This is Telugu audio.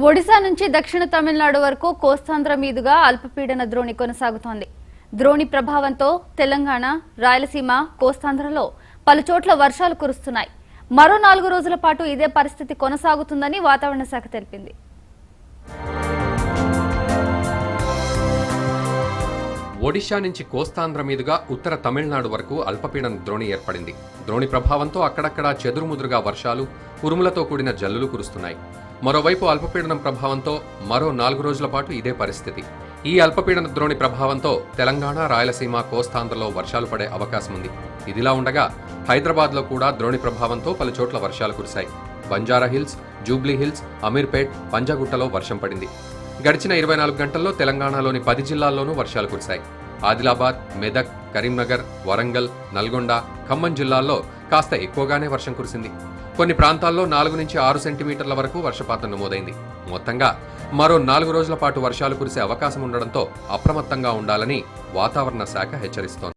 ఒడిశా నుంచి దక్షిణ తమిళనాడు వరకు కోస్తాంధ్ర మీదుగా అల్పపీడన ద్రోణి కొనసాగుతోంది. ద్రోణి ప్రభావంతో తెలంగాణ, రాయలసీమ, కోస్తాంధ్రలో పలుచోట్ల వర్షాలు కురుస్తున్నాయి. మరో 4 రోజుల పాటు ఇదే పరిస్థితి కొనసాగుతుందని వాతావరణ శాఖ తెలిపింది. ఒడిశా నుంచి కోస్తాంధ్ర మీదుగా ఉత్తర తమిళనాడు వరకు అల్పపీడన ద్రోణి ఏర్పడింది. ద్రోణి ప్రభావంతో అక్కడక్కడా చెదురుముదురుగా వర్షాలు, ఉరుములతో కూడిన జల్లులు కురుస్తున్నాయి. మరోవైపు అల్పపీడనం ప్రభావంతో మరో 4 రోజుల పాటు ఇదే పరిస్థితి. ఈ అల్పపీడన ద్రోణి ప్రభావంతో తెలంగాణ, రాయలసీమ, కోస్తాంధ్రలో వర్షాలు పడే అవకాశం ఉంది. ఇదిలా ఉండగా హైదరాబాద్లో కూడా ద్రోణి ప్రభావంతో పలుచోట్ల వర్షాలు కురిశాయి. Banjara hills, Jubilee hills, Ameerpet, పంజాగుట్టలో వర్షం పడింది. గడిచిన 24 గంటల్లో తెలంగాణలోని 10 జిల్లాల్లోనూ వర్షాలు కురిశాయి. ఆదిలాబాద్, మెదక్, కరీంనగర్, వరంగల్, నల్గొండ, ఖమ్మం జిల్లాల్లో కాస్త ఎక్కువగానే వర్షం కురిసింది. కొన్ని ప్రాంతాల్లో 4 నుంచి 6 సెంటీమీటర్ల వరకు వర్షపాతం నమోదైంది. మొత్తంగా మరో 4 రోజుల పాటు వర్షాలు కురిసే అవకాశం ఉండడంతో అప్రమత్తంగా ఉండాలని వాతావరణ శాఖ హెచ్చరిస్తోంది.